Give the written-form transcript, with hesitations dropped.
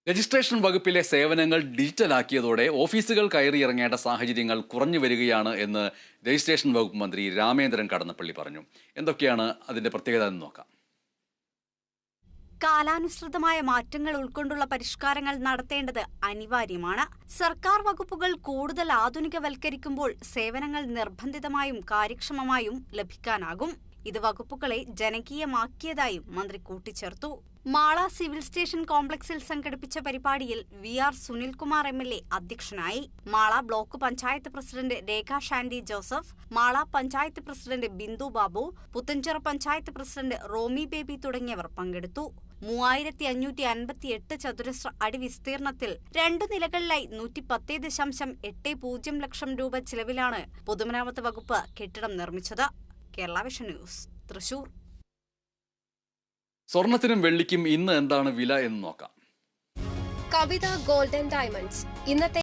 Registration വകുപ്പിലെ സേവനങ്ങൾ ഡിജിറ്റലാക്കിയതോടെ ഓഫീസുകൾ കയറിയിറങ്ങേണ്ട സാഹചര്യങ്ങൾ കുറഞ്ഞു വരികയാണ് എന്ന് രജിസ്ട്രേഷൻ വകുപ്പ് മന്ത്രി രാമേന്ദ്രൻ കടന്നപ്പള്ളി പറഞ്ഞു. എന്തൊക്കെയാണ് അതിന്റെ പ്രത്യേകത എന്ന് നോക്കാം. കാലാനുസൃതമായ മാറ്റങ്ങൾ ഉൾക്കൊണ്ടുള്ള പരിഷ്കാരങ്ങൾ നടത്തേണ്ടത് അനിവാര്യമാണ്. സർക്കാർ വകുപ്പുകൾ കൂടുതൽ ആധുനികവൽക്കരിക്കുമ്പോൾ സേവനങ്ങൾ നിർബന്ധിതമായും കാര്യക്ഷമമായും ലഭിക്കാനാകും. ഇത് വകുപ്പുകളെ ജനകീയമാക്കിയതായും മന്ത്രി കൂട്ടിച്ചേർത്തു. മാള സിവിൽ സ്റ്റേഷൻ കോംപ്ലക്സിൽ സംഘടിപ്പിച്ച പരിപാടിയിൽ VR സുനിൽകുമാർ MLA അധ്യക്ഷനായി. Mala block panchayat president Rekha Shandy Joseph, Mala panchayat president Bindu Babu, Puthenchira panchayat president Romy Baby തുടങ്ങിയവർ പങ്കെടുത്തു. 3558 ചതുരശ്ര അടി വിസ്തീർണത്തിൽ 2 നിലകളിലായി 110.80 ലക്ഷം രൂപ ചിലവിലാണ് പൊതുമരാമത്ത് വകുപ്പ് കെട്ടിടം നിർമ്മിച്ചത്. Kerala vision news, Thrissur. സ്വർണത്തിനും വെള്ളിക്കും ഇന്ന് എന്താണ് വില എന്ന് നോക്കാം. കവിത ഗോൾഡൻ ഡയമണ്ട്സ് ഇന്നത്തെ